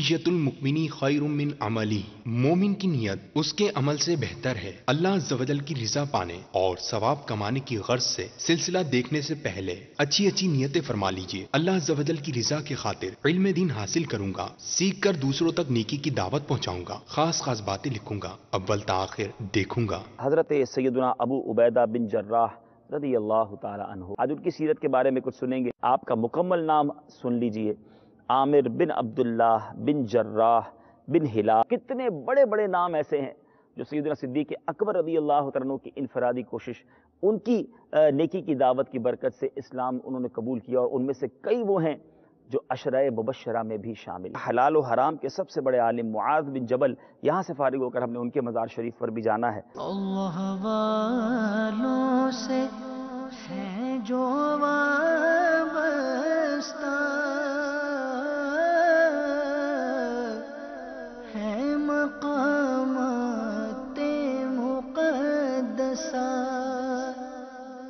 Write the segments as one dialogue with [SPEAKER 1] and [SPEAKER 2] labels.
[SPEAKER 1] نیت المؤمنی خیر من عملی، مومن کی نیت اس کے عمل سے بہتر ہے۔ اللہ عز و جل کی رضا پانے اور ثواب کمانے کی غرض سے سلسلہ دیکھنے سے پہلے اچھی اچھی نیتیں فرما لیجئے۔ اللہ عز و جل کی رضا کی خاطر علم دین حاصل کروں گا، سیکھ کر دوسروں تک نیکی کی دعوت پہنچاؤں گا، خاص خاص باتیں لکھوں گا، اول تا آخر دیکھوں گا۔
[SPEAKER 2] حضرت سیدنا ابو عبیدہ بن جراح رضی اللہ تعالی عنہ، آج ان کی سیرت کے بارے میں کچھ سنیں گے۔ آپ کا مکمل نام سن لیجئے، عامر بن عبداللہ بن جراح بن ہلال۔ کتنے بڑے بڑے نام ایسے ہیں جو سیدنا صدیق اکبر رضی اللہ تعالیٰ عنہ کی انفرادی کوشش، ان کی نیکی کی دعوت کی برکت سے اسلام انہوں نے قبول کیا، اور ان میں سے کئی وہ ہیں جو عشرۂ مبشرہ میں بھی شامل ہیں۔ حلال و حرام کے سب سے بڑے عالم معاذ بن جبل، یہاں سے فارغ ہو کر ہم نے ان کے مزار شریف پر بھی جانا ہے۔
[SPEAKER 3] اللہ والوں سے ہے جو وابستہ، ہے مقامات مقدسہ۔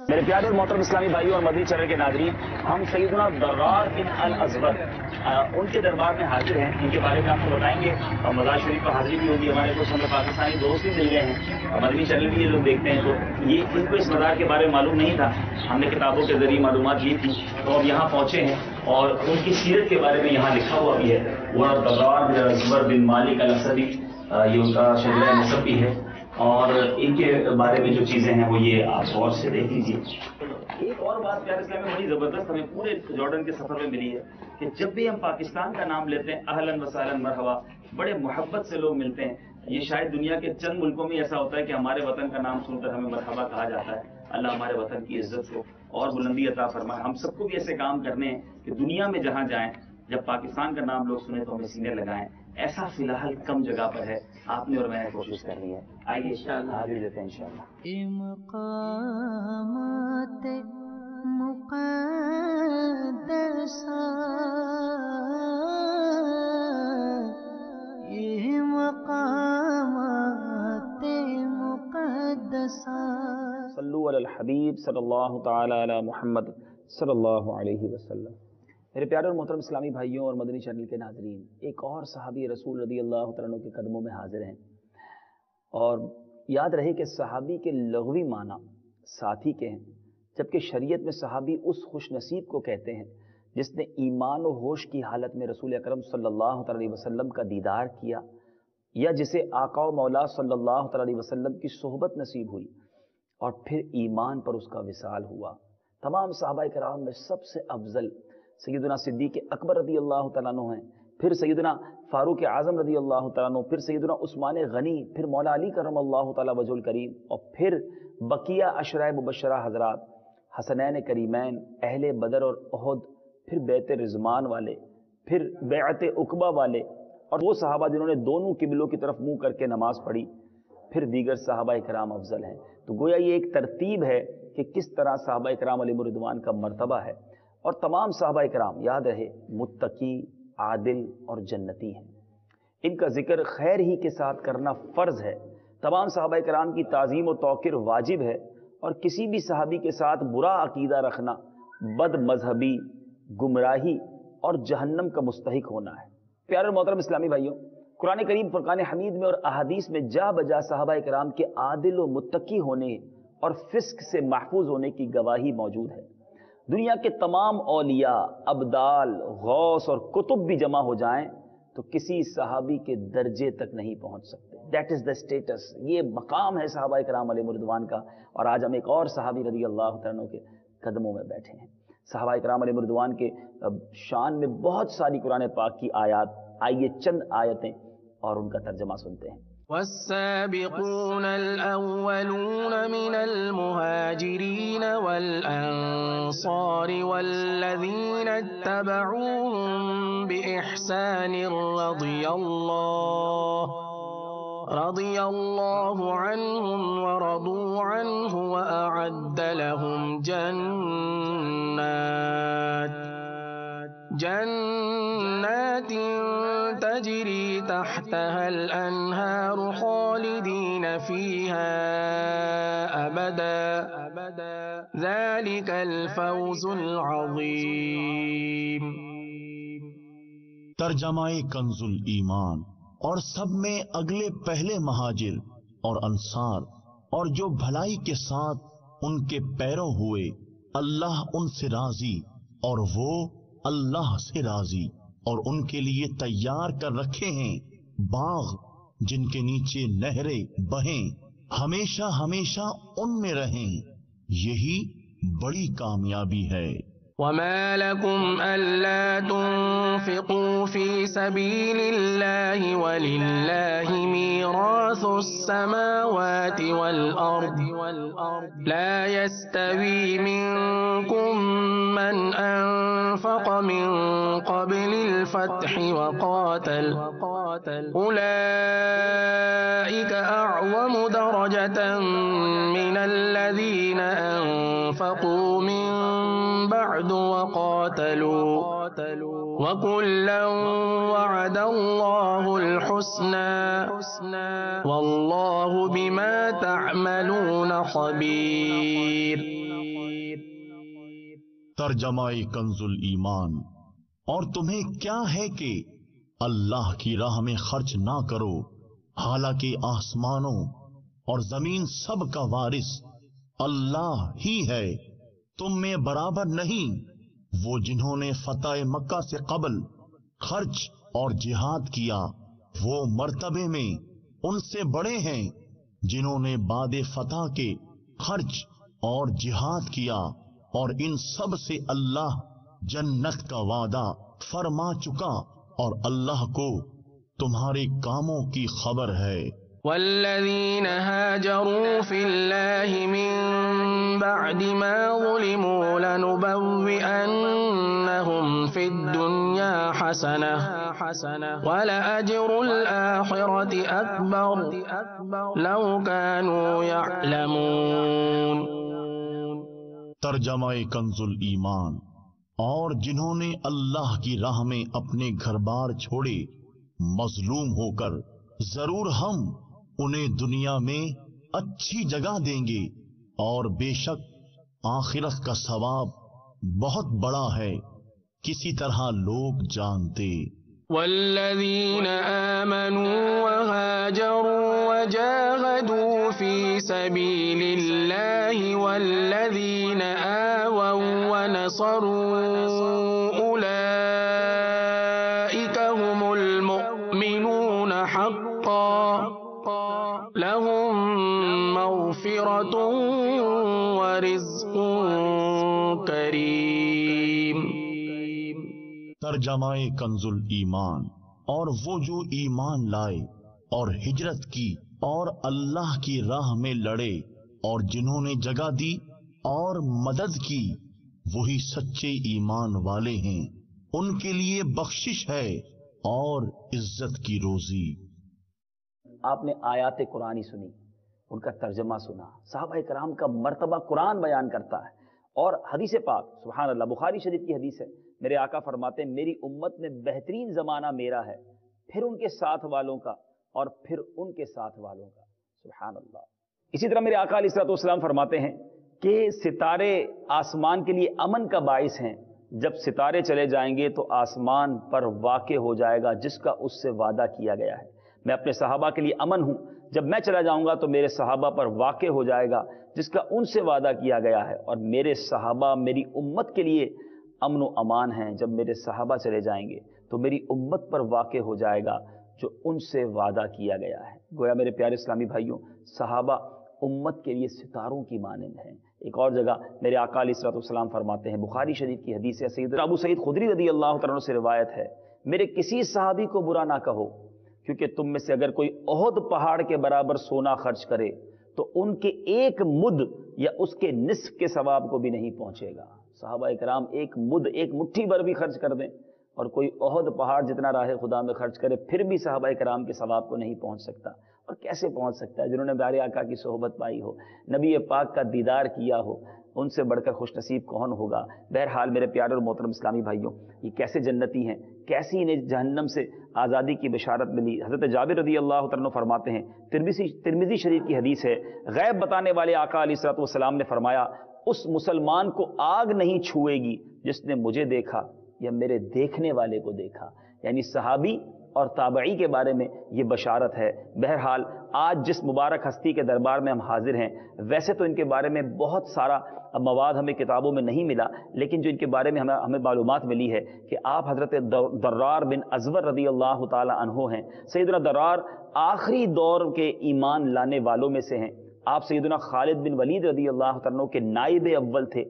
[SPEAKER 2] میرے پیارے اور محترم اسلامی بھائیوں اور مدنی چینل کے ناظرین، ہم سیدنا ضرار بن الازبر ان کے دربار میں حاضر ہیں، ان کے بارے میں آپ کو بتائیں گے، اور مزار شریف پر حاضری بھی ہوگی۔ ہمارے کچھ ہمیں پاکستانی دوست بھی مل گئے ہیں، اور مدنی چینل بھی یہ لوگ دیکھتے ہیں، تو یہ ان کو اس مزار کے بارے میں معلوم نہیں تھا، ہم نے کتابوں کے ذریعے معلومات لی تھی، تو اب یہاں پہنچے ہیں، اور ان کی سیرت کے بارے میں یہاں لکھا ہوا بھی ہے۔ وہ ضرار بن الازبر بن مالک الاسدی، یہ ان کا شجرہ نسب بھی ہے، اور ان کے بارے میں جو چیزیں ہیں وہ یہ آپ غور سے دیکھ لیجیے۔ ایک اور بات پیارے اسلام میں بڑی زبردست ہمیں پورے جارڈن کے سفر میں ملی ہے کہ جب بھی ہم پاکستان کا نام لیتے ہیں، اہلاً وسہلاً مرحبا، بڑے محبت سے لوگ ملتے ہیں۔ یہ شاید دنیا کے چند ملکوں میں ایسا ہوتا ہے کہ ہمارے وطن کا نام سن کر ہمیں مرحبا کہا جاتا ہے۔ اللہ ہمارے وطن کی عزت کو اور بلندی عطا فرمائے۔ ہم سب کو بھی ایسے کام کرنے ہیں کہ دنیا میں جہاں جائیں، جب پاکستان کا نام لوگ سنیں تو ہمیں سینے لگائیں۔ ایسا فی الحال کم جگہ پر ہے، آپ نے اور میں نے کوشش کرنی ہے۔ آئیے حاضر دیتے ہیں انشاءاللہ۔
[SPEAKER 3] مقامات مقدسہ، یہ مقامات مقدسہ۔
[SPEAKER 2] صلو علی الحبیب صلی اللہ تعالی علی محمد صلی اللہ علیہ وسلم۔ میرے پیارے اور محترم اسلامی بھائیوں اور مدنی چینل کے ناظرین، ایک اور صحابی رسول رضی اللہ تعالیٰ عنہ کے قدموں میں حاضر ہیں، اور یاد رہے کہ صحابی کے لغوی معنی ساتھی کے ہیں، جبکہ شریعت میں صحابی اس خوش نصیب کو کہتے ہیں جس نے ایمان و ہوش کی حالت میں رسول اکرم صلی اللہ علیہ وسلم کا دیدار کیا، یا جسے آقا و مولا صلی اللہ علیہ وسلم کی صحبت نصیب ہوئی اور پھر ایمان پر اس کا وصال ہوا۔ تمام صحابہ کرام میں سب سے افضل سیدنا صدیق اکبر رضی اللہ تعالیٰ عنہ ہیں، پھر سیدنا فاروق اعظم رضی اللہ تعالیٰ عنہ، پھر سیدنا عثمان غنی، پھر مولا علی کرم اللہ تعالیٰ وجہ الکریم، اور پھر بقیہ عشرۂ مبشرہ حضرات، حسنین کریمین، اہل بدر اور احد، پھر بیت رضوان والے، پھر بیعت عقبہ والے، اور وہ صحابہ جنہوں نے دونوں قبلوں کی طرف منہ کر کے نماز پڑھی، پھر دیگر صحابہ کرام افضل ہیں۔ تو گویا یہ ایک ترتیب ہے کہ کس طرح صحابہ کرام علیہم الرضوان کا مرتبہ ہے، اور تمام صحابہ کرام یاد رہے متقی، عادل اور جنتی ہیں۔ ان کا ذکر خیر ہی کے ساتھ کرنا فرض ہے۔ تمام صحابہ کرام کی تعظیم و توقیر واجب ہے، اور کسی بھی صحابی کے ساتھ برا عقیدہ رکھنا بد مذہبی، گمراہی اور جہنم کا مستحق ہونا ہے۔ پیارے اور محترم اسلامی بھائیوں، قرآن کریم فرقان حمید میں اور احادیث میں جا بجا صحابہ کرام کے عادل و متقی ہونے اور فسق سے محفوظ ہونے کی گواہی موجود ہے۔ دنیا کے تمام اولیاء، ابدال، غوث اور کتب بھی جمع ہو جائیں تو کسی صحابی کے درجے تک نہیں پہنچ سکتے۔ دیٹ از دا اسٹیٹس، یہ مقام ہے صحابہ کرام علیہم الرضوان کا، اور آج ہم ایک اور صحابی رضی اللہ تعالیٰ عنہ کے قدموں میں بیٹھے ہیں۔ صحابہ کرام علیہم الرضوان کے شان میں بہت ساری قرآن پاک کی آیات، آئیے چند آیتیں اور ان کا ترجمہ سنتے ہیں۔
[SPEAKER 3] والسابقون الأولون من المهاجرين والأنصار والذين اتبعوهم بإحسان رضي الله عنهم ورضوا عنه وأعد لهم جنات تجري تحتها الأنهار خالدين فيها أبدا ذلك الفوز العظيم۔
[SPEAKER 4] ترجمہ کنزُل ایمان۔ اور سب میں اگلے پہلے مہاجر اور انصار اور جو بھلائی کے ساتھ ان کے پیرو ہوئے، اللہ ان سے راضی اور وہ اللہ سے راضی، اور ان کے لیے تیار کر رکھے ہیں باغ جن کے نیچے نہریں بہیں، ہمیشہ ہمیشہ ان میں رہیں، یہی بڑی کامیابی ہے۔
[SPEAKER 3] وما لكم ألا تنفقوا في سبيل الله ولله ميراث السماوات والأرض لا يستوي منكم من أنفق من قبل الفتح وقاتل أولئك أعظم درجة من الذين أنفقوا من بعد وقاتلوا وكلا وعد الله الحسنى والله بما تعملون خبير۔
[SPEAKER 4] ترجمہ کنزُل ایمان۔ اور تمہیں کیا ہے کہ اللہ کی راہ میں خرچ نہ کرو، حالانکہ آسمانوں اور زمین سب کا وارث اللہ ہی ہے، تم میں برابر نہیں وہ جنہوں نے فتح مکہ سے قبل خرچ اور جہاد کیا، وہ مرتبے میں ان سے بڑے ہیں جنہوں نے بعد فتح کے خرچ اور جہاد کیا، اور ان سب سے اللہ جنت کا وعدہ فرما چکا، اور اللہ کو تمہارے کاموں کی خبر ہے۔
[SPEAKER 3] والذين هاجروا في الله من بعد ما ظلموا لنبوئنهم في الدنيا حسنة ولأجر الآخرة أكبر لو كانوا يعلمون۔
[SPEAKER 4] ترجمہ کنزُل ایمان۔ اور جنہوں نے اللہ کی راہ میں اپنے گھر بار چھوڑے مظلوم ہو کر، ضرور ہم انہیں دنیا میں اچھی جگہ دیں گے، اور بے شک آخرت کا ثواب بہت بڑا ہے، کسی طرح لوگ جانتے۔
[SPEAKER 3] والذين آمنوا وهاجروا وجاهدوا في سبيل الله والذين آووا ونصروا أولئك هم المؤمنون حقا لهم مغفرة ورزق کریم۔
[SPEAKER 4] ترجمہ کنزُل ایمان۔ اور وہ جو ایمان لائے اور ہجرت کی اور اللہ کی راہ میں لڑے اور جنہوں نے جگہ دی اور مدد کی، وہی سچے ایمان والے ہیں، ان کے لیے بخشش ہے اور عزت کی روزی۔
[SPEAKER 2] آپ نے آیات قرآنی سنی، ان کا ترجمہ سنا، صحابہ کرام کا مرتبہ قرآن بیان کرتا ہے، اور حدیث پاک سبحان اللہ بخاری شریف کی حدیث ہے، میرے آقا فرماتے ہیں میری امت میں بہترین زمانہ میرا ہے، پھر ان کے ساتھ والوں کا، اور پھر ان کے ساتھ والوں کا، سبحان اللہ۔ اسی طرح میرے آقا علیہ الصلوۃ والسلام فرماتے ہیں کہ ستارے آسمان کے لیے امن کا باعث ہیں، جب ستارے چلے جائیں گے تو آسمان پر واقع ہو جائے گا جس کا اس سے وعدہ کیا گیا ہے۔ میں اپنے صحابہ کے لیے امن ہوں، جب میں چلا جاؤں گا تو میرے صحابہ پر واقع ہو جائے گا جس کا ان سے وعدہ کیا گیا ہے، اور میرے صحابہ میری امت کے لیے امن و امان ہیں، جب میرے صحابہ چلے جائیں گے تو میری امت پر واقع ہو جائے گا جو ان سے وعدہ کیا گیا ہے۔ گویا میرے پیارے اسلامی بھائیوں، صحابہ امت کے لیے ستاروں کی مانند ہیں۔ ایک اور جگہ میرے آقا علیہ الصلوۃ والسلام فرماتے ہیں، بخاری شریف کی حدیث ہے، سیدنا ابو سعید خدری رضی اللہ تعالیٰ عنہ سے روایت ہے، میرے کسی صحابی کو برا نہ کہو، کیونکہ تم میں سے اگر کوئی احد پہاڑ کے برابر سونا خرچ کرے تو ان کے ایک مد یا اس کے نصف کے ثواب کو بھی نہیں پہنچے گا۔ صحابہ کرام ایک مد، ایک مٹھی بھر بھی خرچ کر دیں، اور کوئی احد پہاڑ جتنا راہ خدا میں خرچ کرے، پھر بھی صحابہ کرام کے ثواب کو نہیں پہنچ سکتا۔ اور کیسے پہنچ سکتا ہے؟ جنہوں نے پیارے آقا کی صحبت پائی ہو، نبی پاک کا دیدار کیا ہو، ان سے بڑھ کر خوش نصیب کون ہوگا؟ بہرحال میرے پیارے اور محترم اسلامی بھائیوں، یہ کیسے جنتی ہیں، کیسی انہیں جہنم سے آزادی کی بشارت ملی۔ حضرت جابر رضی اللہ تعالیٰ عنہ فرماتے ہیں، ترمذی شریف کی حدیث ہے، غیب بتانے والے آقا علیہ الصلوۃ والسلام نے فرمایا، اس مسلمان کو آگ نہیں چھوئے گی جس نے مجھے دیکھا یا میرے دیکھنے والے کو دیکھا۔ یعنی صحابی اور تابعی کے بارے میں یہ بشارت ہے۔ بہرحال آج جس مبارک ہستی کے دربار میں ہم حاضر ہیں، ویسے تو ان کے بارے میں بہت سارا مواد ہمیں کتابوں میں نہیں ملا، لیکن جو ان کے بارے میں ہمیں معلومات ملی ہے کہ آپ حضرت درار بن ازور رضی اللہ تعالی عنہ ہیں۔ سیدنا درار آخری دور کے ایمان لانے والوں میں سے ہیں۔ آپ سیدنا خالد بن ولید رضی اللہ تعالیٰ عنہ کے نائب اول تھے۔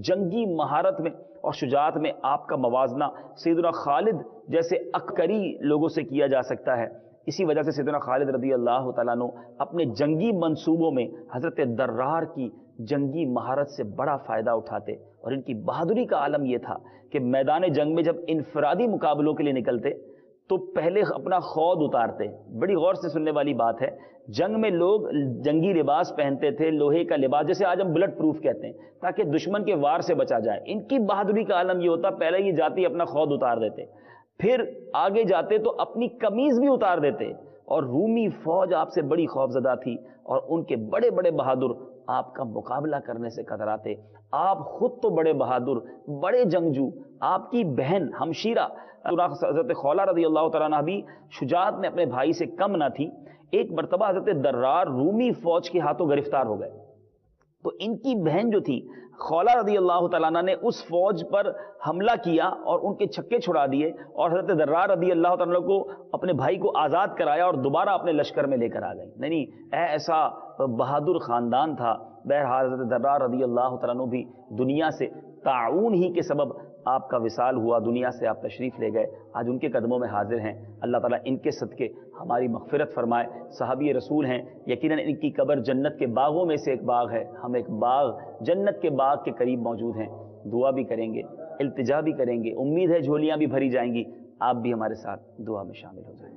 [SPEAKER 2] جنگی مہارت میں اور شجاعت میں آپ کا موازنہ سیدنا خالد جیسے عسکری لوگوں سے کیا جا سکتا ہے۔ اسی وجہ سے سیدنا خالد رضی اللہ تعالیٰ عنہ اپنے جنگی منصوبوں میں حضرت درار کی جنگی مہارت سے بڑا فائدہ اٹھاتے، اور ان کی بہادری کا عالم یہ تھا کہ میدان جنگ میں جب انفرادی مقابلوں کے لیے نکلتے تو پہلے اپنا خود اتارتے۔ بڑی غور سے سننے والی بات ہے، جنگ میں لوگ جنگی لباس پہنتے تھے، لوہے کا لباس، جسے آج ہم بلٹ پروف کہتے ہیں، تاکہ دشمن کے وار سے بچا جائے۔ ان کی بہادری کا عالم یہ ہوتا، پہلے یہ جاتی اپنا خود اتار دیتے، پھر آگے جاتے تو اپنی قمیض بھی اتار دیتے، اور رومی فوج آپ سے بڑی خوفزدہ تھی، اور ان کے بڑے بڑے بہادر آپ کا مقابلہ کرنے سے کتراتے۔ آپ خود تو بڑے بہادر، بڑے جنگجو، آپ کی بہن ہمشیرہ حضرت خولہ رضی اللہ تعالیٰ عنہ بھی شجاعت میں اپنے بھائی سے کم نہ تھی۔ ایک مرتبہ حضرت درار رومی فوج کے ہاتھوں گرفتار ہو گئے، تو ان کی بہن جو تھی خولہ رضی اللہ تعالیٰ عنہ نے اس فوج پر حملہ کیا اور ان کے چھکے چھڑا دیے، اور حضرت درار رضی اللہ تعالیٰ عنہ کو اپنے بھائی کو آزاد کرایا اور دوبارہ اپنے لشکر میں لے کر آ گئی۔ نہیں، ایسا بہادر خاندان تھا۔ بہرحال حضرت درار رضی اللہ تعالیٰ عنہ بھی دنیا سے تعاون ہی کے سبب آپ کا وصال ہوا، دنیا سے آپ تشریف لے گئے، آج ان کے قدموں میں حاضر ہیں۔ اللہ تعالیٰ ان کے صدقے ہماری مغفرت فرمائے۔ صحابی رسول ہیں، یقیناً ان کی قبر جنت کے باغوں میں سے ایک باغ ہے۔ ہم ایک باغ، جنت کے باغ کے قریب موجود ہیں۔ دعا بھی کریں گے، التجا بھی کریں گے، امید ہے جھولیاں بھی بھری جائیں گی۔ آپ بھی ہمارے ساتھ دعا میں شامل ہو جائیں۔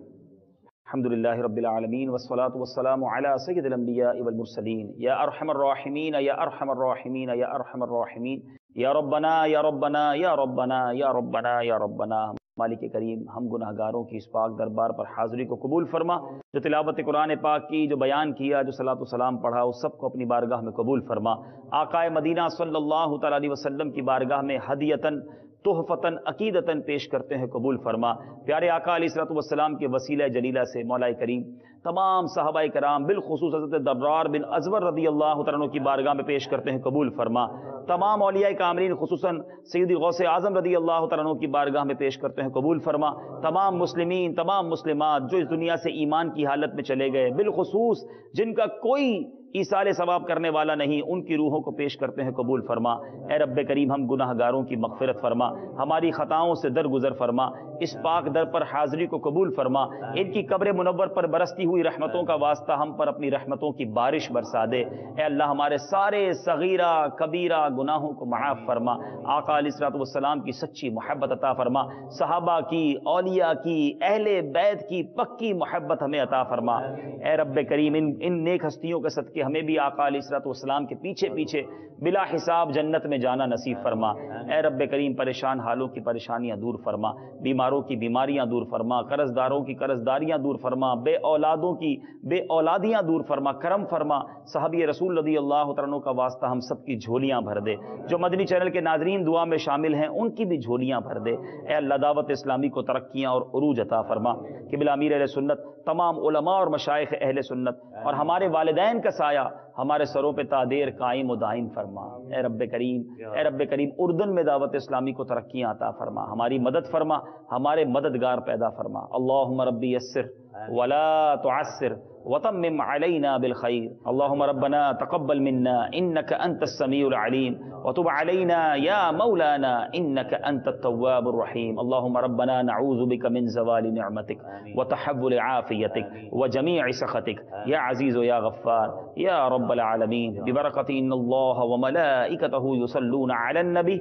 [SPEAKER 2] الحمدللہ رب العالمین والصلاة والسلام علی سید الانبیاء والمرسلین یا ارحم الراحمین یا ارحم الراحمین یا ارحم الراحمین یا ربنا یا ربنا یا ربنا یا ربنا یا ربنا۔ مالک کریم، ہم گناہ گاروں کی اس پاک دربار پر حاضری کو قبول فرما، جو تلاوت قرآن پاک کی، جو بیان کیا، جو صلاۃ و سلام پڑھا، اس سب کو اپنی بارگاہ میں قبول فرما۔ آقائے مدینہ صلی اللہ تعالی علیہ وسلم کی بارگاہ میں ہدیتاً، تحفتاً، عقیدتاً پیش کرتے ہیں، قبول فرما۔ پیارے آقا علیہ الصلوۃ والسلام کے وسیلہ جلیلہ سے مولا کریم تمام صحابہ کرام، بالخصوص حضرت درار بن ازور رضی اللہ تعالیٰ عنہ کی بارگاہ میں پیش کرتے ہیں، قبول فرما۔ تمام اولیاء کاملین خصوصاً سیدی غوث اعظم رضی اللہ تعالیٰ عنہ کی بارگاہ میں پیش کرتے ہیں، قبول فرما۔ تمام مسلمین، تمام مسلمات جو اس دنیا سے ایمان کی حالت میں چلے گئے، بالخصوص جن کا کوئی ایصال ثواب کرنے والا نہیں، ان کی روحوں کو پیش کرتے ہیں، قبول فرما۔ اے رب کریم، ہم گناہ گاروں کی مغفرت فرما، ہماری خطاؤں سے درگزر فرما، اس پاک در پر حاضری کو قبول فرما۔ ان کی قبر منور پر برستی ہوئی رحمتوں کا واسطہ ہم پر اپنی رحمتوں کی بارش برسا دے۔ اے اللہ، ہمارے سارے صغیرہ کبیرہ گناہوں کو معاف فرما۔ آقا علیہ الصلوۃ والسلام کی سچی محبت عطا فرما، صحابہ کی، اولیاء کی، اہل بیت کی پکی محبت ہمیں عطا فرما۔ اے رب کریم، ان نیک ہستیوں کے صدقے ہمیں بھی آقا علیہ الصلوۃ والسلام کے پیچھے پیچھے بلا حساب جنت میں جانا نصیب فرما۔ اے رب کریم، پریشان حالوں کی پریشانیاں دور فرما، بیماروں کی بیماریاں دور فرما، قرض داروں کی قرض داریاں دور فرما، بے اولادوں کی بے اولادیاں دور فرما، کرم فرما۔ صحابی رسول رضی اللہ تعالیٰ عنہ کا واسطہ ہم سب کی جھولیاں بھر دے۔ جو مدنی چینل کے ناظرین دعا میں شامل ہیں، ان کی بھی جھولیاں بھر دے۔ اے اللہ، دعوت اسلامی کو ترقیاں اور عروج عطا فرما۔ قبلہ امیر اہل سنت، تمام علماء اور مشائخ اہل سنت اور ہمارے والدین کا سایہ ہمارے سروں پہ تادیر قائم و دائم فرما۔ اے رب کریم، اے رب کریم، اردن میں دعوت اسلامی کو ترقیاں عطا فرما، ہماری مدد فرما، ہمارے مددگار پیدا فرما۔ اللہم ربی یسر ولا تعسر وتمم علينا بالخير. اللهم ربنا تقبل منا إنك أنت السميع العليم وتب علينا يا مولانا إنك أنت التواب الرحيم. اللهم ربنا نعوذ بك من زوال نعمتك وتحول عافيتك وجميع سخطك يا عزيز يا غفار يا رب العالمين. ببركة إن الله وملائكته يصلون على النبي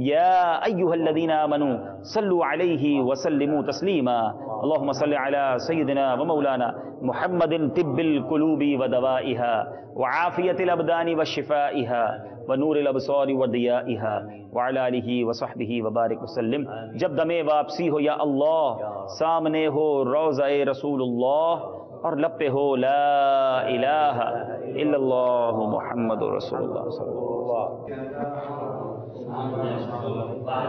[SPEAKER 2] يا أيها الذين آمنوا صلوا عليه وسلموا تسليما. اللهم صل على سيدنا ومولانا محمد طب القلوب ودوائها وعافية الأبدان وشفائها ونور الابصار وضيائها وعلى آله وصحبه وبارك وسلم. جب دم واپسی ہو یا اللہ، سامنے ہو روضہ رسول اللہ اور لب پہ ہو لا الہ الا اللہ محمد رسول اللہ صلی اللہ علیہ وسلم.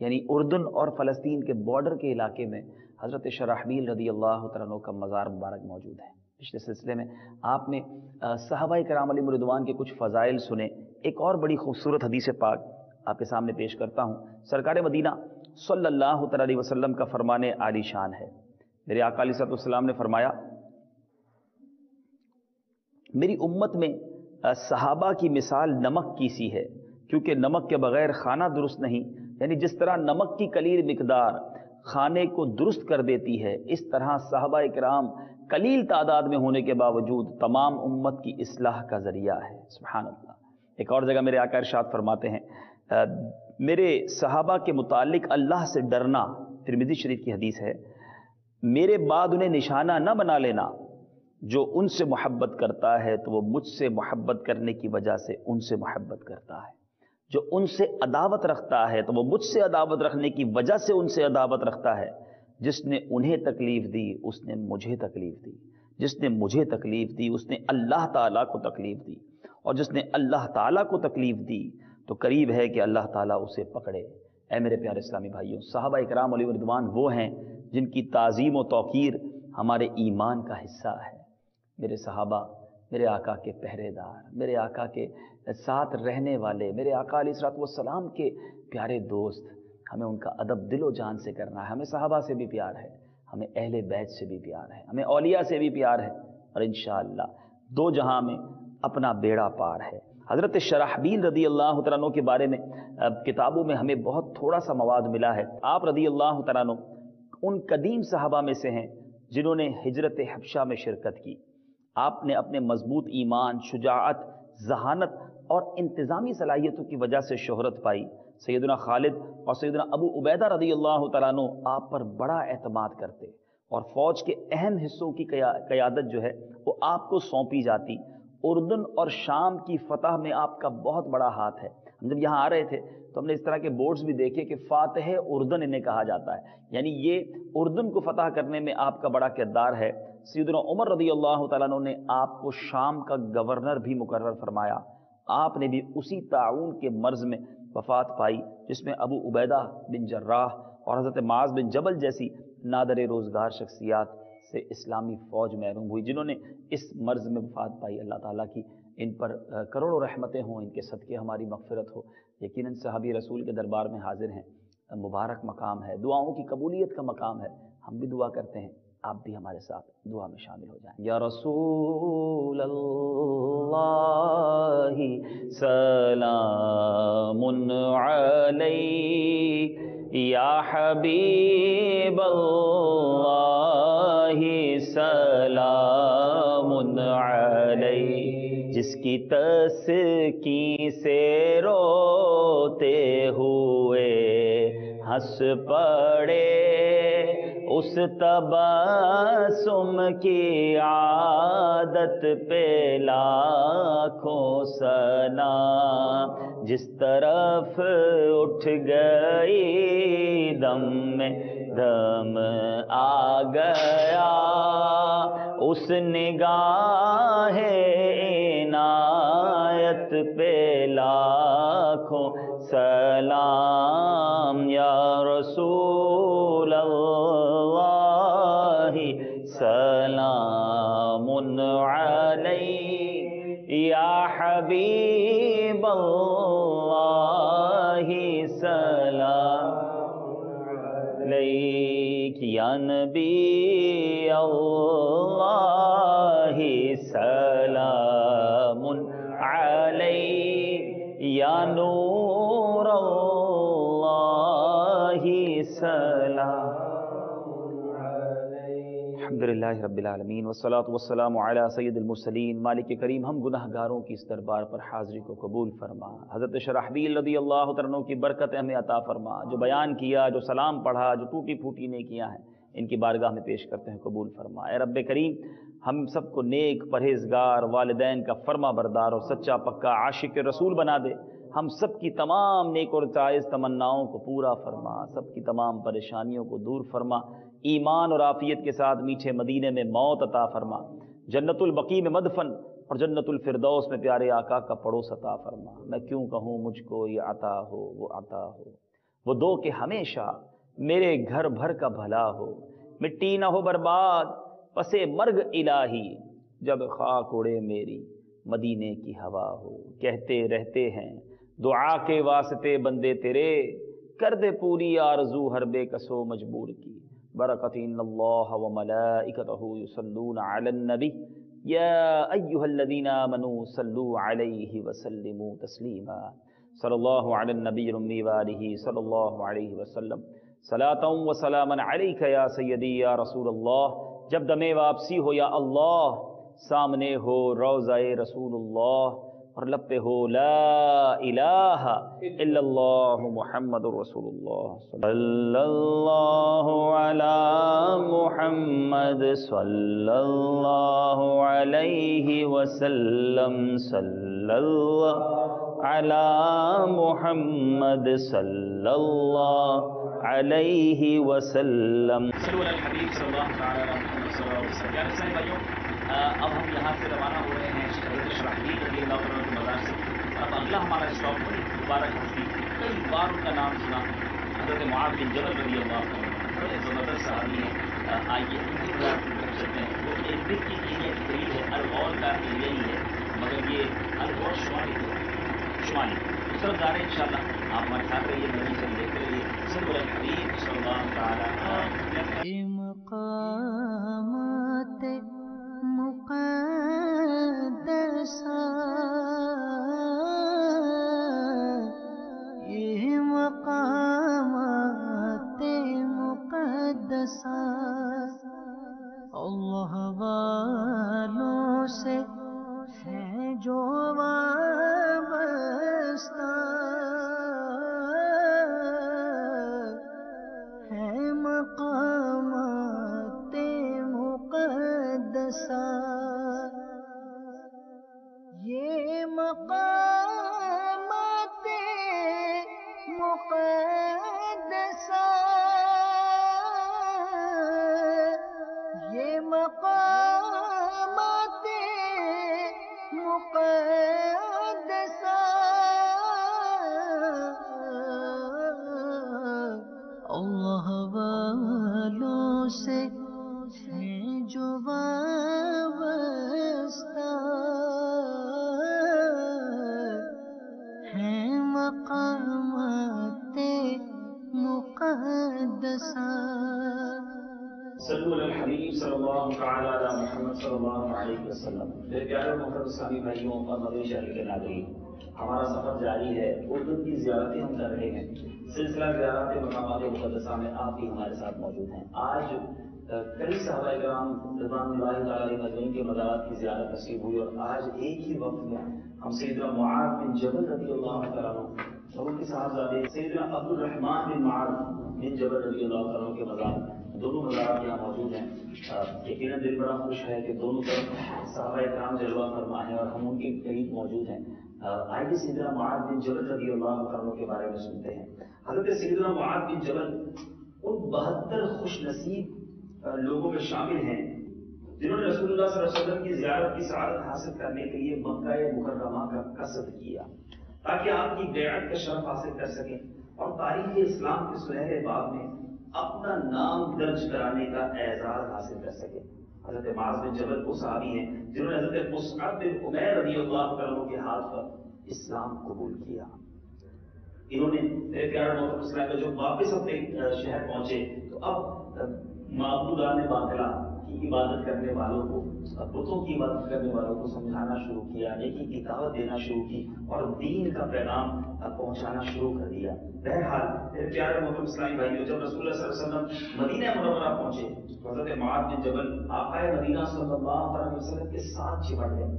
[SPEAKER 2] یعنی اردن اور فلسطین کے بارڈر کے علاقے میں حضرت شرحبیل رضی اللہ تعالیٰ عنہ کا مزار مبارک موجود ہے۔ پچھلے سلسلے میں آپ نے صحابہ کرام علیہم رضوان کے کچھ فضائل سنے۔ ایک اور بڑی خوبصورت حدیث پاک آپ کے سامنے پیش کرتا ہوں۔ سرکار مدینہ صلی اللہ تعالیٰ علیہ وسلم کا فرمان عالی شان ہے۔ میرے آقا علیہ السلام نے فرمایا، میری امت میں صحابہ کی مثال نمک کی سی ہے، کیونکہ نمک کے بغیر کھانا درست نہیں، یعنی جس طرح نمک کی قلیل مقدار کھانے کو درست کر دیتی ہے، اس طرح صحابہ کرام قلیل تعداد میں ہونے کے باوجود تمام امت کی اصلاح کا ذریعہ ہے۔ سبحان اللہ۔ ایک اور جگہ میرے آقا ارشاد فرماتے ہیں، میرے صحابہ کے متعلق اللہ سے ڈرنا، ترمذی شریف کی حدیث ہے، میرے بعد انہیں نشانہ نہ بنا لینا، جو ان سے محبت کرتا ہے تو وہ مجھ سے محبت کرنے کی وجہ سے ان سے محبت کرتا ہے، جو ان سے عداوت رکھتا ہے تو وہ مجھ سے عداوت رکھنے کی وجہ سے ان سے عداوت رکھتا ہے، جس نے انہیں تکلیف دی اس نے مجھے تکلیف دی، جس نے مجھے تکلیف دی اس نے اللہ تعالیٰ کو تکلیف دی، اور جس نے اللہ تعالیٰ کو تکلیف دی تو قریب ہے کہ اللہ تعالیٰ اسے پکڑے۔ اے میرے پیارے اسلامی بھائیوں، صحابہ کرام علیہ رضوان وہ ہیں جن کی تعظیم و توقیر ہمارے ایمان کا حصہ ہے۔ میرے صحابہ میرے آقا کے پہرے دار، میرے آقا کے ساتھ رہنے والے، میرے آقا علیہ السلام کے پیارے دوست، ہمیں ان کا ادب دل و جان سے کرنا ہے۔ ہمیں صحابہ سے بھی پیار ہے، ہمیں اہل بیت سے بھی پیار ہے، ہمیں اولیاء سے بھی پیار ہے، اور انشاءاللہ دو جہاں میں اپنا بیڑا پار ہے۔ حضرت شرحبیل رضی اللہ تعالیٰ عنہ کے بارے میں کتابوں میں ہمیں بہت تھوڑا سا مواد ملا ہے۔ آپ رضی اللہ تعالیٰ عنہ ان قدیم صحابہ میں سے ہیں جنہوں نے ہجرت حبشہ میں شرکت کی۔ آپ نے اپنے مضبوط ایمان، شجاعت، ذہانت اور انتظامی صلاحیتوں کی وجہ سے شہرت پائی۔ سیدنا خالد اور سیدنا ابو عبیدہ رضی اللہ تعالیٰ عنہ آپ پر بڑا اعتماد کرتے، اور فوج کے اہم حصوں کی قیادت جو ہے وہ آپ کو سونپی جاتی۔ اردن اور شام کی فتح میں آپ کا بہت بڑا ہاتھ ہے۔ ہم جب یہاں آ رہے تھے تو ہم نے اس طرح کے بورڈز بھی دیکھے کہ فاتح اردن انہیں کہا جاتا ہے، یعنی یہ اردن کو فتح کرنے میں آپ کا بڑا کردار ہے۔ سیدنا عمر رضی اللہ تعالیٰ عنہ نے آپ کو شام کا گورنر بھی مقرر فرمایا۔ آپ نے بھی اسی تعاون کے مرض میں وفات پائی جس میں ابو عبیدہ بن جراح اور حضرت معاذ بن جبل جیسی نادر روزگار شخصیات سے اسلامی فوج محروم ہوئی، جنہوں نے اس مرض میں وفات پائی۔ اللہ تعالیٰ کی ان پر کروڑوں رحمتیں ہوں، ان کے صدقے ہماری مغفرت ہو۔ یقیناً صحابی رسول کے دربار میں حاضر ہیں، مبارک مقام ہے، دعاؤں کی قبولیت کا مقام ہے۔ ہم بھی دعا کرتے ہیں، آپ بھی ہمارے ساتھ دعا میں شامل ہو جائیں۔ یا رسول اللہ سلام علیک، یا حبیب اللہ سلام علیک، جس کی تسکین سے روتے ہوئے ہنس پڑے، اس تبسم کی عادت پہ لاکھوں سلام، جس طرف اٹھ گئی دم میں دم آ گیا، اس نگاہ عنایت پہ لاکھوں سلام۔ یا رسول اللہ سلام علیک، یا حبیب اللہ سلام علیک، یا نبی اللہ سلام علیک، یا نور اللہ سلام۔ الحمدللہ رب العالمین والصلاة والسلام علی سید المرسلین۔ مالک کریم ہم گناہ گاروں کی اس دربار پر حاضری کو قبول فرما۔ حضرت شرحبیل رضی اللہ عنہ کی برکت ہمیں عطا فرما۔ جو بیان کیا، جو سلام پڑھا، جو ٹوٹی پھوٹی نیکیاں ہیں، ان کی بارگاہ میں پیش کرتے ہیں، قبول فرما۔ اے رب کریم ہم سب کو نیک، پرہیزگار، والدین کا فرما بردار اور سچا پکا عاشق رسول بنا دے۔ ہم سب کی تمام نیک اور جائز تمناؤں کو پورا فرما، سب کی تمام پریشانیوں کو دور فرما، ایمان اور عافیت کے ساتھ میٹھے مدینے میں موت عطا فرما، جنت البقیع میں مدفن اور جنت الفردوس میں پیارے آقا کا پڑوس عطا فرما۔ میں کیوں کہوں مجھ کو یہ عطا ہو وہ عطا ہو، وہ دو کہ ہمیشہ میرے گھر بھر کا بھلا ہو، مٹی نہ ہو برباد پسے مرگ الہی، جب خاک اڑے میری مدینے کی ہوا ہو۔ کہتے رہتے ہیں دعا کے واسطے بندے تیرے، کر دے پوری آرزو ہر بے کسو مجبور کی۔ برکت ان اللہ و ملائکتہ یصلون علی النبی یا ایھا الذین آمنوا صلوا علیہ وسلموا تسلیما۔ صلی اللہ علی النبی الامی وآلہ صلی اللہ علیہ وسلم۔ صلاۃ و سلاما علیک یا سیدی یا رسول اللہ۔ جب دم واپسی ہو یا اللہ، سامنے ہو روضہ رسول اللہ اور لب پہ ہو لا الہ الا اللہ محمد رسول اللہ۔ صلی اللہ علی محمد صلی اللہ علیہ وسلم، صلی اللہ علی محمد صلی اللہ علیہ وسلم۔ صلو علی الحبیب صلی اللہ تعالی علی محمد صلی اللہ علیہ وسلم۔ پیارے اسلامی بھائیوں، اب ہم یہاں سے روانہ ہو رہے ہیں حضرت شرحبیل رضی اللہ عنہ کے مزار سے۔ اب اگلا ہمارا اسٹاپ بڑی مبارک ہستی، کئی بار ان کا نام سنا، حضرت معاذ بن جبل رضی اللہ عنہ، بڑے زبردست صحابی ہیں۔ آئیے ان کی طرف چلتے ہیں۔ وہ ایک دن کی ایریا کی قریب ہے، الغور کا ایریا ہی ہے، مگر یہ الغور شمالی اس طرف جا رہے ہیں انشاءاللہ۔ آپ ہمارے ساتھ رہیے، مدنی چینل دیکھتے رہیے۔ صلی اللہ علیہ وسلم صلی اللہ تعالی علیہ وسلم۔
[SPEAKER 5] مقامات مقدسہ، یہ مقامات مقدسہ اللہ والوں سے ہے جو وابستہ، ہے مقامات مقدسہ، یہ مقامات مقدسہ، یہ مقامات مقدسہ اللہ والوں سے ہیں جو وابستہ، ہیں مقامات مقدسہ۔
[SPEAKER 2] صلو علی الحبیب صلی اللہ تعالی علی محمد صلی اللہ علیہ وسلم۔ میرے پیارے محترم اسلامی بھائیوں اور مدنی چینل کے ناظرین، ہمارا سفر جاری ہے، اردن کی زیارتیں ہم کر رہے ہیں۔ سلسلہ زیارت مقامات مقدسہ میں آپ بھی ہمارے ساتھ موجود ہیں۔ آج کئی صحابہ کرام رضوان اللہ تعالی علیہ مجمعین کے مزارات کی زیارت نصیب ہوئی، اور آج ایک ہی وقت میں ہم سیدنا معاذ بن جبل رضی اللہ تعالیٰ عنہ اور ان کے صاحبزادے سیدنا عبد الرحمن بن معاذ بن جبل رضی اللہ تعالیٰ عنہ کے مزار، دونوں مزارات یہاں موجود ہیں۔ یقیناً دل بڑا خوش ہے کہ دونوں طرف صحابہ کرام جلوہ فرما ہیں اور ہم ان کے قریب موجود ہیں۔ آئیے سیدنا معاذ بن جبل رضی اللہ عنہ کے بارے میں سنتے ہیں۔ حضرت سیدنا معاذ بن جبل ان 72 خوش نصیب لوگوں میں شامل ہیں جنہوں نے رسول اللہ صلی اللہ علیہ وسلم کی زیارت کی سعادت حاصل کرنے کے لیے مکہ مکرمہ کا قصد کیا تاکہ آپ کی بیعت کا شرف حاصل کر سکیں اور تاریخ اسلام کے سنہرے باب میں اپنا نام درج کرانے کا اعزاز حاصل کر سکیں۔ حضرت معاذ بن جبل وہ صحابی ہیں جنہوں نے حضرت مصعب بن عمیر رضی اللہ عنہ کے ہاتھ پر اسلام قبول کیا۔ انہوں نے میرے پیارے محترم اسلام کا جو واپس اپنے شہر پہنچے تو اب معبودان باطلہ کی عبادت کرنے والوں کو، بتوں کی عبادت کرنے والوں کو سمجھانا شروع کیا، نیکی کی دعوت دینا شروع کی اور دین کا پیغام پہنچانا شروع کر دیا۔ بہرحال میرے پیارے محترم اسلامی بھائیوں، جب رسول اللہ صلی اللہ علیہ وسلم مدینہ منورہ پہنچے تو حضرت معاذ بن جبل آقا مدینہ صلی اللہ علیہ وسلم کے ساتھ چمٹ گئے،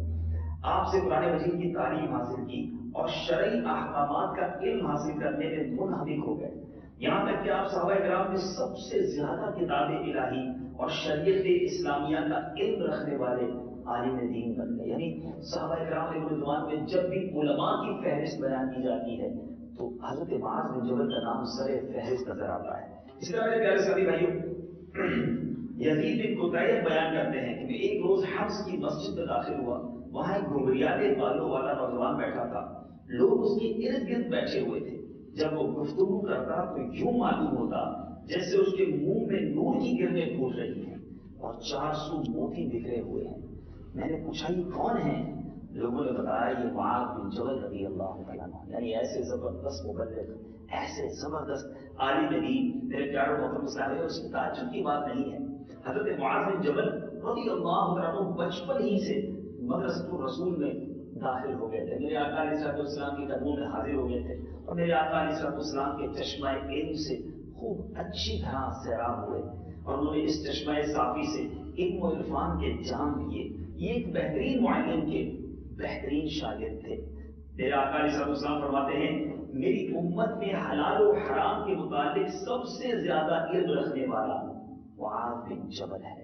[SPEAKER 2] آپ سے قرآن مجید کی تعلیم حاصل کی اور شرعی احکامات کا علم حاصل کرنے میں منہمک ہو گئے، یہاں تک کہ آپ صحابہ کرام میں سب سے زیادہ کتاب الہی اور شریعت اسلامیہ کا علم رکھنے والے عالم دین بن گئے۔ یعنی صحابہ کرام علیہ رضوان میں جب بھی علماء کی فہرست بیان کی جاتی ہے تو حضرت معاذ بن جبل کا نام سر فہرست نظر آتا ہے۔ اسی طرح میرے پیارے ساتھی بھائیوں، یزید بن قطیب بیان کرتے ہیں کہ ایک روز حفص کی مسجد میں داخل ہوا، وہاں ایک گھنگریالے بالوں والا نوجوان بیٹھا تھا، لوگ اس کے ارد گرد بیٹھے ہوئے تھے۔ جب وہ گفتگو کرتا تو یوں معلوم ہوتا جیسے اس کے منہ میں نور کی کرنیں پھوٹ رہی ہیں اور 400 موتی بکھرے ہوئے ہیں۔ میں نے پوچھا یہ کون ہے؟ لوگوں نے بتایا یہ معاذ بن جبل رضی اللہ تعالیٰ عنہ، یعنی ایسے زبردست مبلغ، ایسے زبردست عالم دین، میرے پیارے محترم اسلامی، اور اس کی تعجب کی بات نہیں ہے، حضرت معاذ بن جبل رضی اللہ تعالیٰ عنہ بچپن ہی سے مدرسۃ الرسول میں داخل ہو گئے تھے، میرے آقا علیہ الصلوۃ والسلام کے قدموں میں حاضر ہو گئے تھے اور میرے آقا علیہ الصلوۃ والسلام کے چشمہ علم سے خوب اچھی طرح سیراب ہوئے اور انہوں نے اس چشمہ صافی سے علم و عرفان کے جام لیے۔ یہ ایک بہترین معلم کے بہترین شاگرد تھے۔ میرے آقا علیہ الصلوۃ والسلام فرماتے ہیں میری امت میں حلال و حرام کے متعلق سب سے زیادہ علم رکھنے والا معاذ بن جبل ہے۔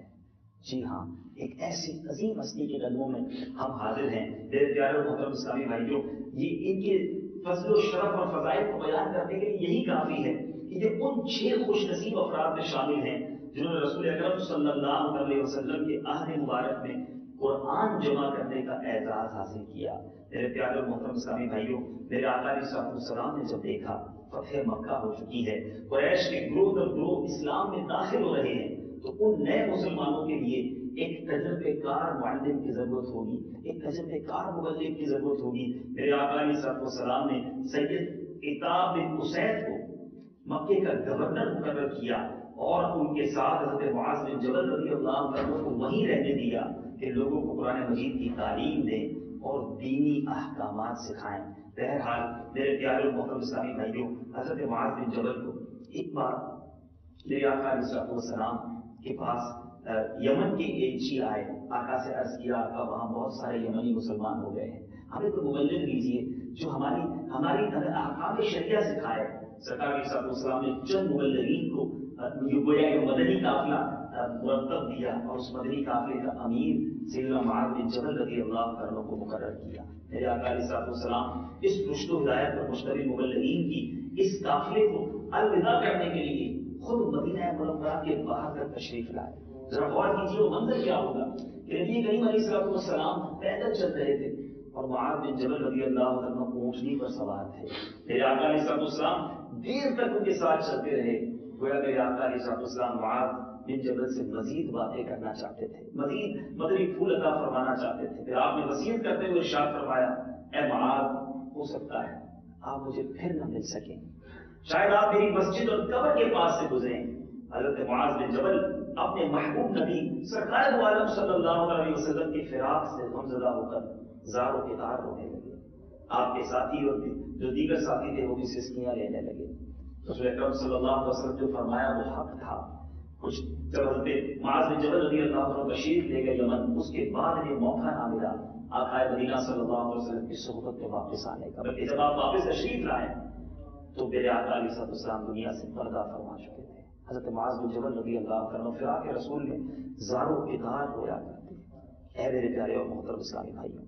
[SPEAKER 2] جی ہاں، ایک ایسی عظیم ہستی کے قدموں میں ہم حاضر ہیں۔ میرے پیارے اور محترم اسلامی بھائیوں، یہ ان کے فضل و شرف اور فضائل کو بیان کرنے کے لیے یہی کافی ہے کہ یہ ان 6 خوش نصیب افراد میں شامل ہیں جنہوں نے رسول اکرم صلی اللہ علیہ وسلم کے عہد مبارک میں قرآن جمع کرنے کا اعزاز حاصل کیا۔ میرے پیارے اور محترم اسلامی بھائیوں، میرے آقا علیہ السلام نے جب دیکھا فتح مکہ ہو چکی ہے، قریش کے گروہ در گروہ اسلام میں داخل ہو رہے ہیں، تو ان نئے مسلمانوں کے لیے ایک تجربے کار معلم کی ضرورت ہوگی، ایک تجربے کار مبلغ کی ضرورت ہوگی۔ میرے آقا علیہ السلام نے سید عتاب بن اسید کو مکے کا گورنر مقرر کیا اور ان کے ساتھ حضرت معاذ بن جبل رضی اللہ عنہ کو وہیں رہنے دیا کہ لوگوں کو قرآن مجید کی تعلیم دیں اور دینی احکامات سکھائیں۔ بہرحال میرے پیارے اور محترم اسلامی بھائیوں، حضرت معاذ بن جبل کو ایک بار میرے آقا علیہ السلام کے پاس یمن کے ایلچی آئے، آقا سے عرض کیا آقا وہاں بہت سارے یمنی مسلمان ہو گئے ہیں، ہمیں کوئی مبلغ دیجیے جو ہماری احکام شریعہ سکھائے۔ سرکار علیہ السلام نے چند مبلغین کو گویا کہ مدنی قافلہ مرتب دیا اور اس مدنی قافلے کا امیر سیدنا معاذ بن جبل رضی اللہ عنہ کو مقرر کیا۔ میرے آقا علیہ السلام اس رشد و ہدایت پر مشتمل مبلغین کی اس قافلے کو الوداع کرنے کے لیے خود مدینہ منورہ کے باہر تک تشریف لائے۔ ذرا غور کیجیے وہ منظر کیا ہوگا کہ نبی کریم علیہ السلام پیدل چل رہے تھے اور معاذ بن جبل رضی اللہ عنہ اونٹنی پر سوار تھے۔ میرے آقا علیہ السلام دیر تک ان کے ساتھ چلتے رہے، گویا میرے آقا علیہ السلام معاذ بن جبل سے مزید باتیں کرنا چاہتے تھے، مزید مدنی پھول عطا فرمانا چاہتے تھے۔ پھر آپ نے وصیت کرتے ہوئے ارشاد فرمایا اے معاذ ہو سکتا ہے آپ مجھے پھر نہ مل سکیں، شاید آپ میری مسجد اور قبر کے پاس سے گزریں۔ حضرت معاذ بن جبل اپنے محبوب نبی سرکار دو عالم صلی اللہ علیہ وسلم کی فراق سے غمزدہ ہو کر زار و قطار رونے لگے۔ آپ کے ساتھی اور جو دیگر ساتھی تھے وہ بھی سسکیاں لینے لگے۔ رسول اکرم صلی اللہ علیہ وسلم جو فرمایا وہ حق تھا۔ کچھ جب حضرت معاذ بن جبل رضی اللہ عنہ تشریف لے گئے یمن، اس کے بعد یہ موقع نہ ملا آقا مدینہ صلی اللہ علیہ وسلم کی صحبت میں واپس آنے کا، بلکہ جب آپ واپس تشریف لائے تو میرے آقا علیہ السلام دنیا سے پردہ فرما چکے تھے۔ حضرت معاذ بن جبل رضی اللہ عنہ فراق رسول میں زار و قطار رویا کرتے۔ اے میرے پیارے اور محترم اسلامی بھائیوں،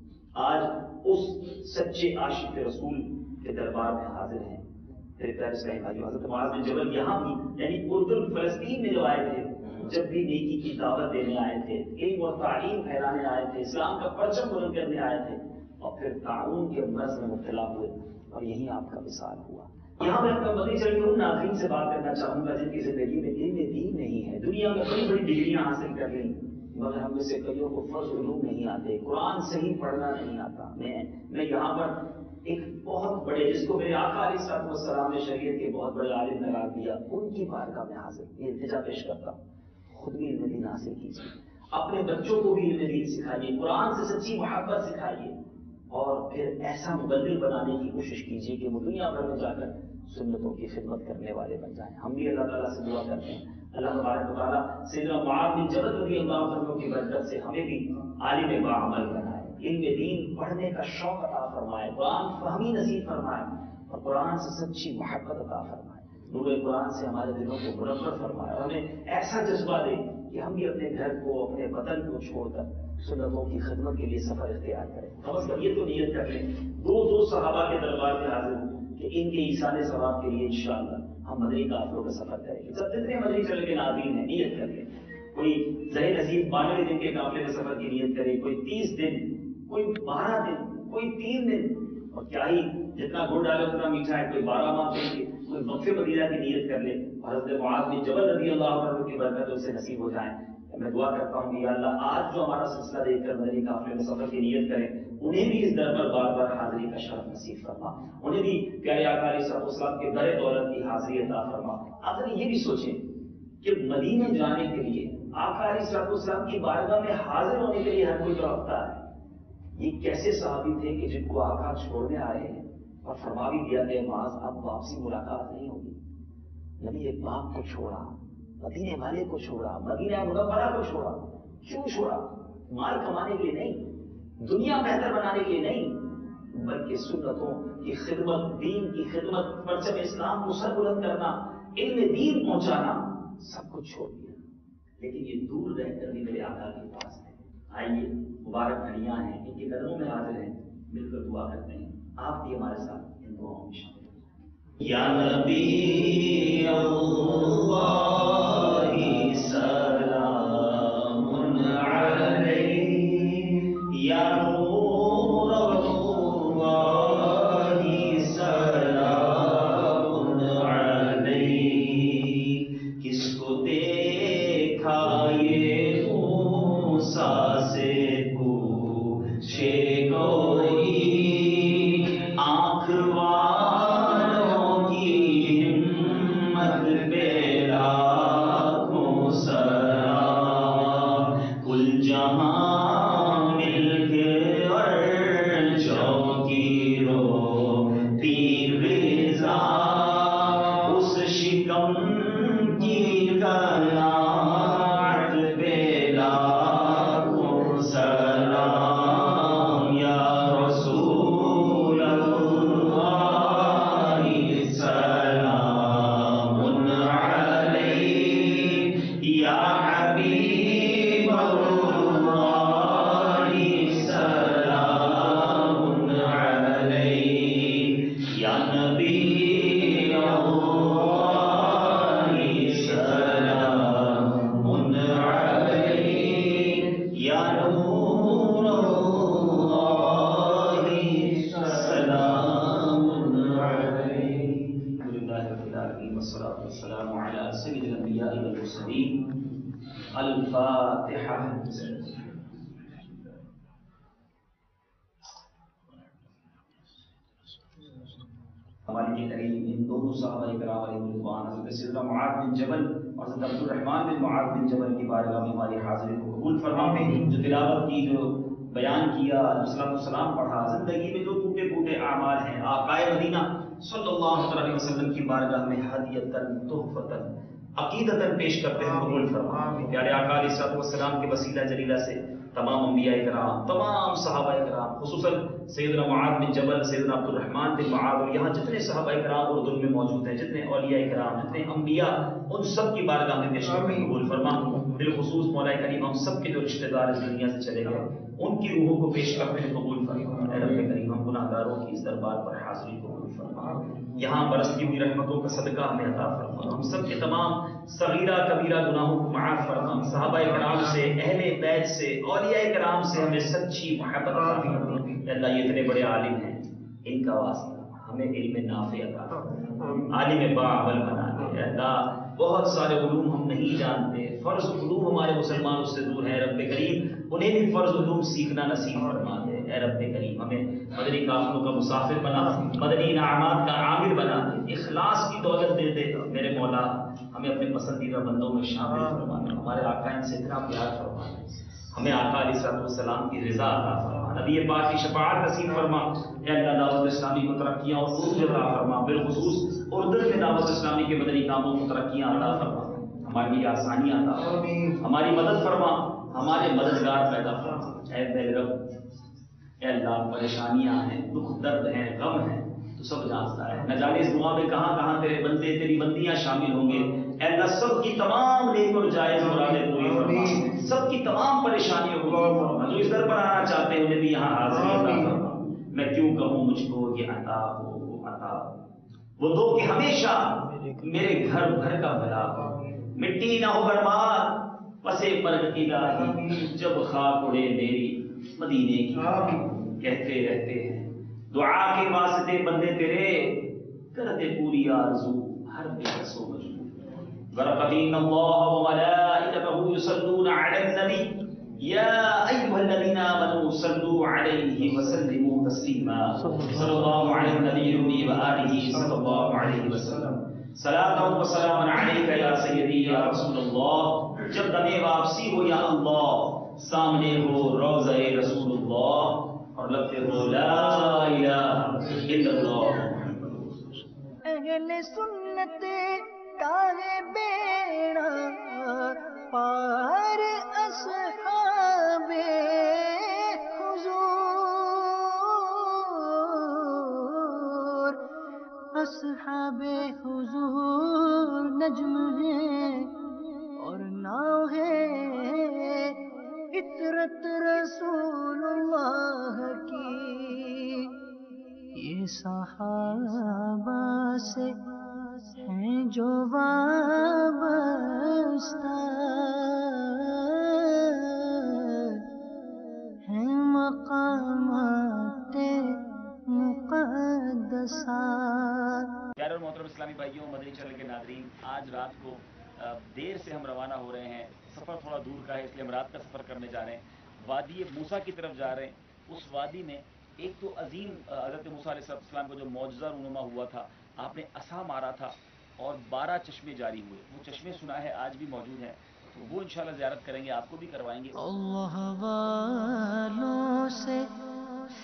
[SPEAKER 2] آج اس سچے عاشق رسول کے دربار میں حاضر ہیں۔ میرے پیارے اسلامی بھائیوں، حضرت معاذ بن جبل یہاں بھی یعنی اردن فلسطین میں جو آئے تھے، جب بھی نیکی کی دعوت دینے آئے تھے، علم اور تعلیم پھیلانے آئے تھے، اسلام کا پرچم بلند کرنے آئے تھے، اور پھر تعاون کے مرض میں مبتلا ہوئے اور یہیں آپ کا وصال ہوا۔ یہاں میں اپنا مدنی چل کے ان ناظرین سے بات کرنا چاہوں گا جن کی زندگی میں علم دین نہیں ہے، دنیا میں بڑی بڑی ڈگریاں حاصل کر لیں مگر ہم میں سے کئیوں کو فرض علوم نہیں آتے، قرآن صحیح پڑھنا نہیں آتا۔ میں یہاں پر ایک بہت بڑے جس کو میرے آقا علیہ السلام نے شریعت کے بہت بڑے عالم قرار دیا، ان کی بارگاہ میں حاضر یہ التجا پیش کرتا ہوں، خود بھی علم دین حاصل کیجیے، اپنے بچوں کو بھی علم دین سکھائیے، قرآن سے سچی محبت سکھائیے، اور پھر ایسا مبلغ بنانے کی کوشش کیجیے کہ وہ دنیا بھر میں جا کر سنتوں کی خدمت کرنے والے بن جائیں۔ ہم بھی اللہ تعالیٰ سے دعا کرتے ہیں اللہ تبارک و تعالیٰ سیدنا معاذ بن جبل رضی اللہ عنہ کی برکت سے ہمیں بھی عالم باعمل بنائے، علم دین پڑھنے کا شوق عطا فرمائے، قرآن فہمی نصیب فرمائے اور قرآن سے سچی محبت عطا فرمائے، نور قرآن سے ہمارے دلوں کو منور فرمائے اور ہمیں ایسا جذبہ دے کہ ہم بھی اپنے گھر کو اپنے وطن کو چھوڑ کر سنتوں کی خدمت کے لیے سفر اختیار کریں۔ کم از کم یہ تو نیت کر لیں، دو صحابہ کے دربار میں حاضر ہوں کہ ان کے ایصال ثواب کے لیے انشاءاللہ ہم مدنی قافلوں کا سفر کریں گے۔ سب جتنے مدنی چل کے ناظرین ہیں نیت کر لیں، کوئی ذہن نصیب 92 دن کے قافلے میں سفر کی نیت کرے، کوئی 30 دن، کوئی 12 دن، کوئی 3 دن اور کیا ہی جتنا گڑ ڈالے اتنا میٹھا ہے. کوئی 12 ماہ کے کوئی وقف مدینہ کی نیت کر لے, حضرت معاذ بن جبل رضی اللہ عنہ کی برکت اس سے نصیب ہو جائیں. میں دعا کرتا ہوں کہ یا اللہ آج جو ہمارا سلسلہ دیکھ کر مدنی قافلے میں سفر کی نیت کریں, انہیں بھی اس در پر بار بار حاضری کا شرف نصیب فرما, انہیں بھی پیارے آقا علیہ الصلوۃ والسلام کے در دولت کی حاضری عطا فرما. آپ نے یہ بھی سوچیں کہ مدینے جانے کے لیے آقا علیہ الصلوۃ والسلام کی بارگاہ میں حاضر ہونے کے لیے ہر کوئی تڑپتا ہے. یہ کیسے صحابی تھے کہ جن کو آقا چھوڑنے آئے ہیں اور فرما بھی دیا کہ معاذ اب واپسی ملاقات نہیں ہوگی. نبی پاک کو چھوڑا, مدینے والے کو چھوڑا, مدینہ منورہ کو چھوڑا. کیوں چھوڑا؟ مال کمانے کے لیے نہیں, دنیا بہتر بنانے کے لیے نہیں, بلکہ سنتوں کی خدمت, دین کی خدمت, پرچم اسلام کو سر بلند کرنا, علم دین پہنچانا, سب کچھ چھوڑ دیا. لیکن یہ دور رہ کر بھی میرے آقا کے پاس ہے. آئیے مبارک گھڑیاں ہیں, ان کے قدموں میں حاضر ہیں, مل کر دعا کرتے ہیں. آپ بھی ہمارے ساتھ ان دعاؤں میں شامل ہیں. یا نبی اللہ سلام علیک, یا نور اللہ سلام علیک. کس کو دیکھا یہ موسیٰ سے پوچھے کوئی, آنکھ والوں کی ہمت پہ لاکھوں سلام. کل جہاں مل کے عرشوں کی روتی رضا, اس شکم کی قناعت پہ لاکھوں سلام. یا رسول اللہ سلام علیک, یا حبیب اللہ سلام علیک, یا نبی اللہ سلام علیک, یا نور اللہ سلام علیک. الحمدللہ رب العالمین والصلاۃ والسلام علی سید الانبیاء والمرسلین. الفاتحہ. ہمارے کے کریم ان دونوں صحابہ کرام علیہ رضوان حضرت سیدنا معاذ بن جبل اور حضرت عبد الرحمن بن معاذ بن جبل کی بارگاہ میں ہماری حاضری کو قبول فرما. جو تلاوت کی, جو بیان کیا, جو صلاۃ السلام پڑھا, زندگی میں جو ٹوٹے پھوٹے اعمال ہیں آقائے مدینہ صلی اللہ علیہ وسلم کی بارگاہ میں ہدیۃً تحفۃً عقیدتاً پیش کرتے ہیں, قبول فرما. پیارے آقا علیہ السلام کے وسیلہ جلیلہ سے تمام انبیاء کرام, تمام صحابہ کرام, خصوصاً سیدنا معاذ بن جبل, سیدنا عبد الرحمن بن معاذ, اور یہاں جتنے صحابہ کرام اردن میں موجود ہیں, جتنے اولیاء کرام, جتنے انبیاء, ان سب کی بارگاہ میں پیش کرتے ہیں, قبول فرما. بالخصوص مولا کریم ہم سب کے جو رشتہ دار اس دنیا سے چلے گئے, ان کی روحوں کو پیش کرتے ہیں, قبول فرما. اے رب کریم ہم گناہ گاروں کی اس دربار پر حاضری کو قبول فرما. یہاں برستی ہوئی رحمتوں کا صدقہ ہمیں عطا فرما. ہم سب کے تمام صغیرہ کبیرہ گناہوں کو معاف فرما. صحابہ کرام سے, اہل بیت سے, اولیاء کرام سے ہمیں سچی محبت عطا فرما. اللہ یہ اتنے بڑے عالم ہیں, ان کا واسطہ ہمیں علم نافع عطا فرما, عالم باعمل بنا دے. اللہ بہت سارے علوم ہم نہیں جانتے, فرض علوم ہمارے مسلمانوں سے دور ہیں. رب کریم انہیں بھی فرض علوم سیکھنا نصیب فرما دے. اے رب کریم ہمیں مدنی قافلوں کا مسافر بنا, مدنی انعامات کا عامر بنا دے, اخلاص کی دولت دے دے. میرے مولا ہمیں اپنے پسندیدہ بندوں میں شامل فرما دے. ہمارے آقا ان سے اتنا پیار فرما دے, ہمیں آقا علیہ السلام کی رضا عطا فرما, نبی پاک کی شفاعت نصیب فرما. اے اللہ دعوت اسلامی کو ترقیاں اور عروج عطا فرما. بالخصوص اردن میں دعوت اسلامی کے مدنی کاموں کو ترقیاں عطا فرما, ہمارے لیے آسانیاں عطا فرما, ہماری مدد فرما, ہمارے مددگار پیدا فرما. اے میرے رب, اے اللہ پریشانیاں ہیں, دکھ درد ہیں, غم ہیں, تو سب جانتا ہے. نہ جانے اس دعا میں کہاں کہاں تیرے بندے, تیری بندیاں شامل ہوں گے. اے اللہ سب کی تمام نیک اور جائز مرادیں پوری فرما, سب کی تمام پریشانیوں کو دور فرما. جو اس در پر آنا چاہتے ہیں انہیں بھی یہاں حاضر عطا فرما. میں کیوں کہوں مجھ کو یہ عطا ہو, وہ عطا ہو, وہ دو کہ ہمیشہ میرے گھر بھر کا بھلا ہو. مٹی نہ ہو برباد پسے مرگ الہی, جب خاک اڑے میری مدینے کی. کہتے رہتے ہیں دعا کے واسطے واسطے بندے تیرے کرتے پوری آرزو ہر بے کس و مجبور ورقد ان اللہ وملائکتہ یصلون علی النبی یا ایھا الذین آمنوا صلوا علیہ وسلموا تسلیما صلی اللہ علی النبی الامی وآلہ صلی اللہ علیہ وسلم صلاۃ و سلام علیک یا سیدی یا رسول اللہ جب دم واپسی ہو یا اللہ سامنے ہو روضہ رسول اللہ اور لگتے ہو لا الہ الا اللہ
[SPEAKER 5] اہل سنت کاہے بیڑا پار اصحاب حضور اصحاب حضور نجم ہے اور ناؤ ہے عطرت رسول اللہ کی یہ صحابہ سے ہیں جو وابستہ ہیں مقامات مقدسہ.
[SPEAKER 2] پیارے اور محترم اسلامی بھائیوں، مدنی چینل کے ناظرین، آج رات کو دیر سے ہم روانہ ہو رہے ہیں. سفر تھوڑا دور کا ہے، اس لیے ہم رات کا سفر کرنے جا رہے ہیں. وادی موسیٰ کی طرف جا رہے ہیں. اس وادی میں ایک تو عظیم حضرت موسیٰ علیہ السلام کو جو معجزہ رونما ہوا تھا، آپ نے عصا مارا تھا اور 12 چشمے جاری ہوئے. وہ چشمے سنا ہے آج بھی موجود ہیں، تو وہ انشاءاللہ زیارت کریں گے، آپ کو بھی کروائیں گے.
[SPEAKER 5] اللہ والوں سے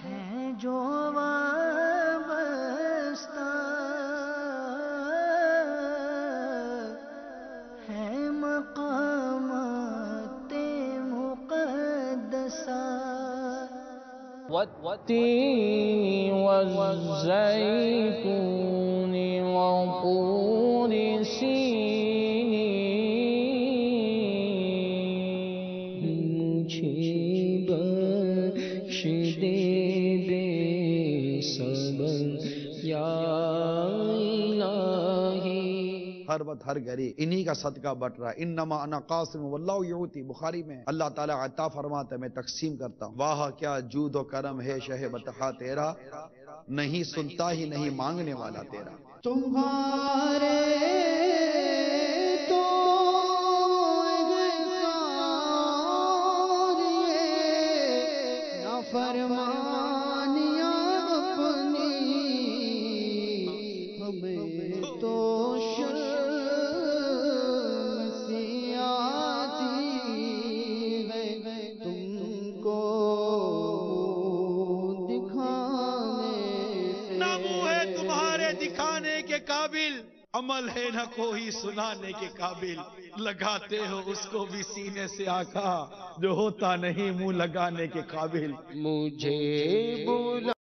[SPEAKER 5] ہیں جو وابستہ ہیں مقامات مقدسہ.
[SPEAKER 3] والتين والزيتون وطور سينين مجھے بخش دے بے صبر یا الہی.
[SPEAKER 6] ہر وقت ہر گھڑی انہی کا صدقہ بٹ رہا ہے. انما انا قاسم واللہ یعطی، بخاری میں اللہ تعالیٰ عطا فرماتا ہے، میں تقسیم کرتا ہوں. واہ کیا جود و کرم ہے شہ بطحا تیرا، نہیں سنتا ہی نہیں مانگنے والا تیرا.
[SPEAKER 5] تمہارے تو احسان یہ نافرمانیاں اپنی ہمیں تو
[SPEAKER 6] دکھانے کے قابل عمل ہے نہ کوئی سنانے کے قابل. لگاتے ہو اس کو بھی سینے سے آقا جو ہوتا نہیں منہ لگانے کے قابل.
[SPEAKER 3] مجھے بولا